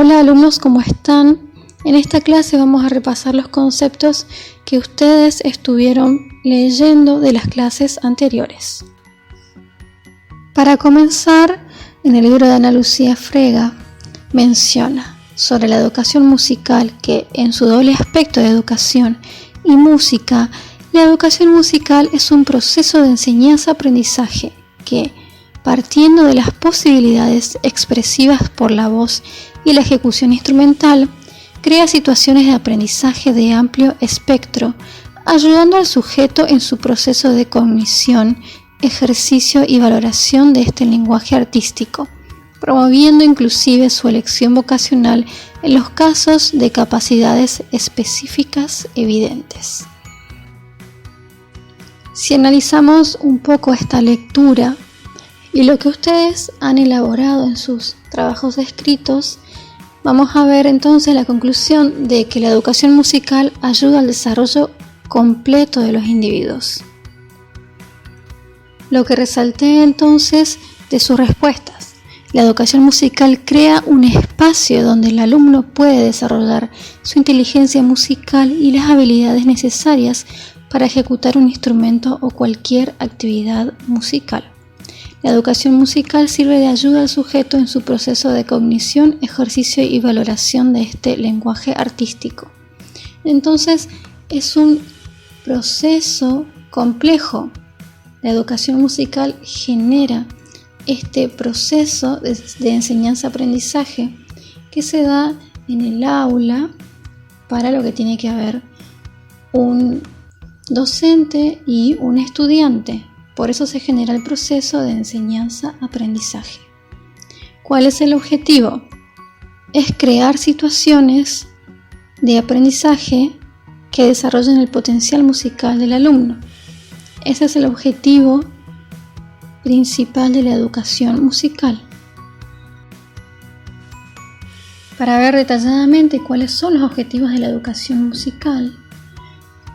Hola alumnos, ¿cómo están? En esta clase vamos a repasar los conceptos que ustedes estuvieron leyendo de las clases anteriores. Para comenzar, en el libro de Ana Lucía Frega menciona sobre la educación musical que en su doble aspecto de educación y música, la educación musical es un proceso de enseñanza-aprendizaje que, partiendo de las posibilidades expresivas por la voz y la ejecución instrumental, crea situaciones de aprendizaje de amplio espectro, ayudando al sujeto en su proceso de cognición, ejercicio y valoración de este lenguaje artístico, promoviendo inclusive su elección vocacional en los casos de capacidades específicas evidentes. Si analizamos un poco esta lectura y lo que ustedes han elaborado en sus trabajos escritos, vamos a ver entonces la conclusión de que la educación musical ayuda al desarrollo completo de los individuos. Lo que resalté entonces de sus respuestas: la educación musical crea un espacio donde el alumno puede desarrollar su inteligencia musical y las habilidades necesarias para ejecutar un instrumento o cualquier actividad musical. La educación musical sirve de ayuda al sujeto en su proceso de cognición, ejercicio y valoración de este lenguaje artístico. Entonces, es un proceso complejo. La educación musical genera este proceso de enseñanza-aprendizaje que se da en el aula para lo que tiene que haber un docente y un estudiante. Por eso se genera el proceso de enseñanza-aprendizaje. ¿Cuál es el objetivo? Es crear situaciones de aprendizaje que desarrollen el potencial musical del alumno. Ese es el objetivo principal de la educación musical. Para ver detalladamente cuáles son los objetivos de la educación musical,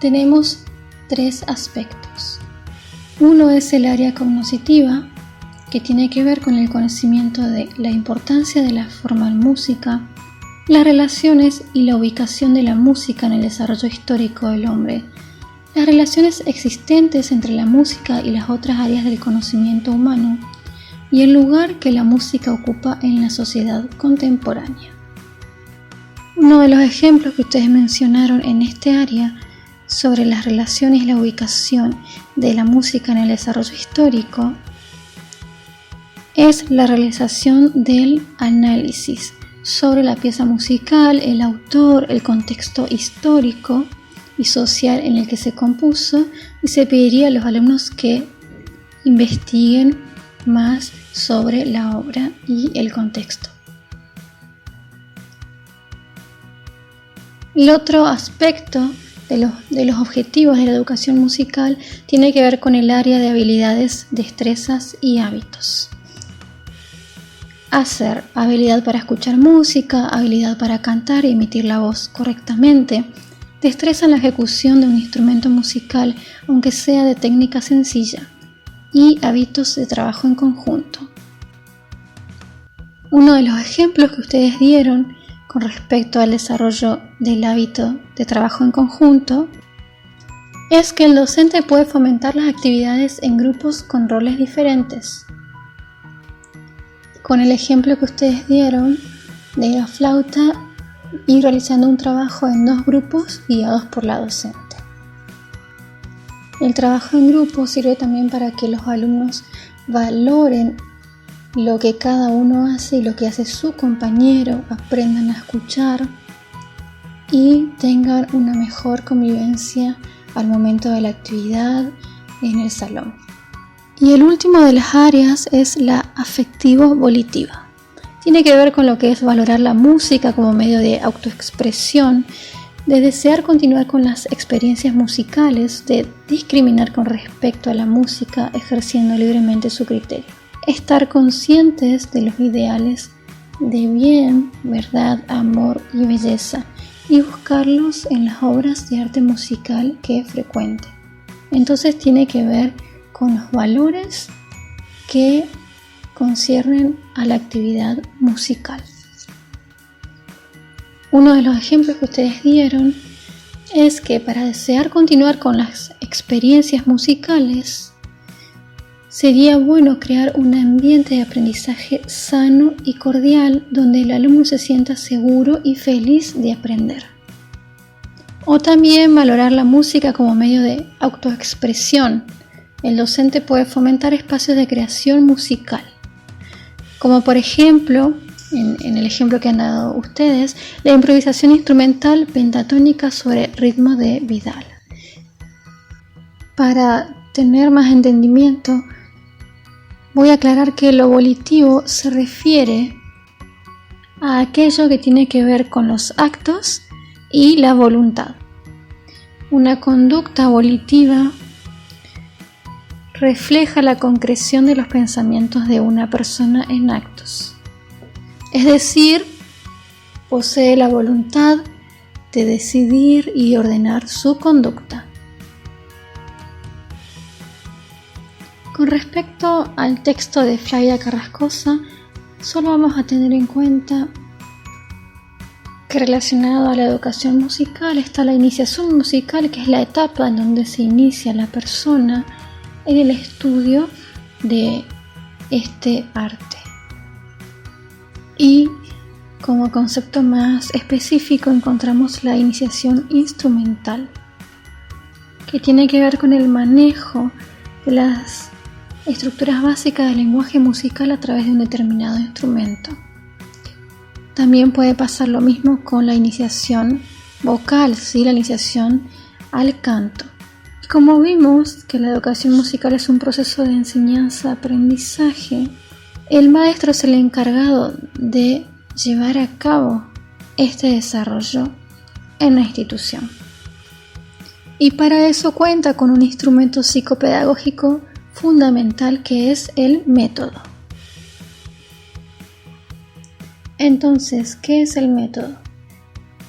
tenemos tres aspectos. Uno es el área cognitiva, que tiene que ver con el conocimiento de la importancia de la formal música, las relaciones y la ubicación de la música en el desarrollo histórico del hombre, las relaciones existentes entre la música y las otras áreas del conocimiento humano y el lugar que la música ocupa en la sociedad contemporánea. Uno de los ejemplos que ustedes mencionaron en este área sobre las relaciones y la ubicación de la música en el desarrollo histórico es la realización del análisis sobre la pieza musical, el autor, el contexto histórico y social en el que se compuso, y se pediría a los alumnos que investiguen más sobre la obra y el contexto. El otro aspecto de los objetivos de la educación musical tiene que ver con el área de habilidades, destrezas y hábitos. Hacer habilidad para escuchar música, habilidad para cantar y emitir la voz correctamente, destreza en la ejecución de un instrumento musical, aunque sea de técnica sencilla, y hábitos de trabajo en conjunto. Uno de los ejemplos que ustedes dieron con respecto al desarrollo del hábito de trabajo en conjunto es que el docente puede fomentar las actividades en grupos con roles diferentes. Con el ejemplo que ustedes dieron de la flauta, ir realizando un trabajo en dos grupos guiados por la docente. El trabajo en grupo sirve también para que los alumnos valoren lo que cada uno hace y lo que hace su compañero, aprendan a escuchar y tengan una mejor convivencia al momento de la actividad en el salón. Y el último de las áreas es la afectivo-volitiva. Tiene que ver con lo que es valorar la música como medio de autoexpresión, de desear continuar con las experiencias musicales, de discriminar con respecto a la música, ejerciendo libremente su criterio. Estar conscientes de los ideales de bien, verdad, amor y belleza y buscarlos en las obras de arte musical que frecuente. Entonces tiene que ver con los valores que conciernen a la actividad musical. Uno de los ejemplos que ustedes dieron es que para desear continuar con las experiencias musicales, sería bueno crear un ambiente de aprendizaje sano y cordial donde el alumno se sienta seguro y feliz de aprender. O también valorar la música como medio de autoexpresión. El docente puede fomentar espacios de creación musical, como por ejemplo, en el ejemplo que han dado ustedes, la improvisación instrumental pentatónica sobre ritmo de Vidal. Para tener más entendimiento, voy a aclarar que lo volitivo se refiere a aquello que tiene que ver con los actos y la voluntad. Una conducta volitiva refleja la concreción de los pensamientos de una persona en actos. Es decir, posee la voluntad de decidir y ordenar su conducta. Con respecto al texto de Flavia Carrascosa, solo vamos a tener en cuenta que relacionado a la educación musical está la iniciación musical, que es la etapa en donde se inicia la persona en el estudio de este arte. Y como concepto más específico encontramos la iniciación instrumental, que tiene que ver con el manejo de las estructuras básicas del lenguaje musical a través de un determinado instrumento. También puede pasar lo mismo con la iniciación vocal, ¿sí? La iniciación al canto. Y como vimos que la educación musical es un proceso de enseñanza-aprendizaje, el maestro es el encargado de llevar a cabo este desarrollo en la institución. Y para eso cuenta con un instrumento psicopedagógico fundamental que es el método. Entonces, ¿qué es el método?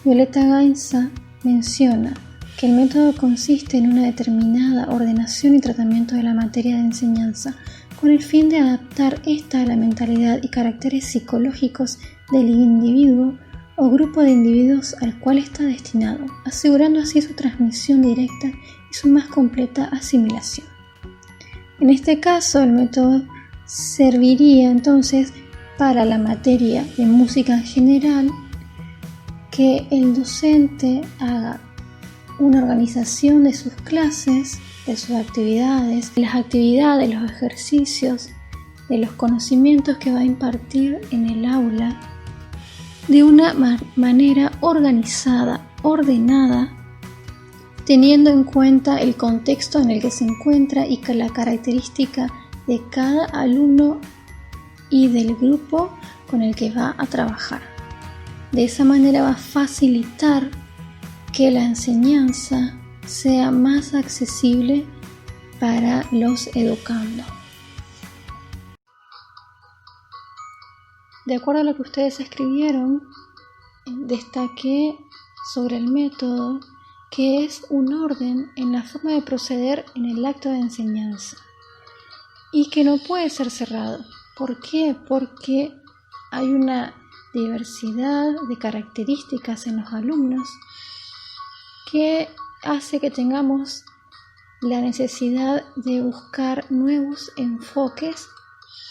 Violeta Gainza menciona que el método consiste en una determinada ordenación y tratamiento de la materia de enseñanza con el fin de adaptar esta a la mentalidad y caracteres psicológicos del individuo o grupo de individuos al cual está destinado, asegurando así su transmisión directa y su más completa asimilación. En este caso, el método serviría entonces para la materia de música en general, que el docente haga una organización de sus clases, de sus actividades, las actividades, los ejercicios, de los conocimientos que va a impartir en el aula, de una manera organizada, ordenada, teniendo en cuenta el contexto en el que se encuentra y la característica de cada alumno y del grupo con el que va a trabajar. De esa manera va a facilitar que la enseñanza sea más accesible para los educandos. De acuerdo a lo que ustedes escribieron, destaqué sobre el método que es un orden en la forma de proceder en el acto de enseñanza y que no puede ser cerrado. ¿Por qué? Porque hay una diversidad de características en los alumnos que hace que tengamos la necesidad de buscar nuevos enfoques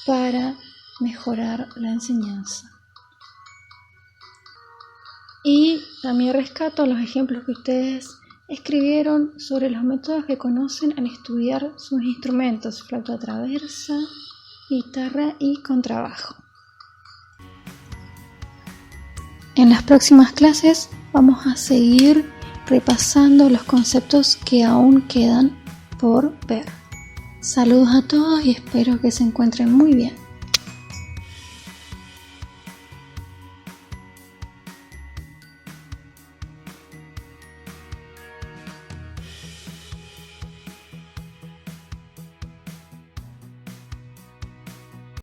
para mejorar la enseñanza. Y también rescato los ejemplos que ustedes escribieron sobre los métodos que conocen al estudiar sus instrumentos, flauta traversa, guitarra y contrabajo. En las próximas clases vamos a seguir repasando los conceptos que aún quedan por ver. Saludos a todos y espero que se encuentren muy bien.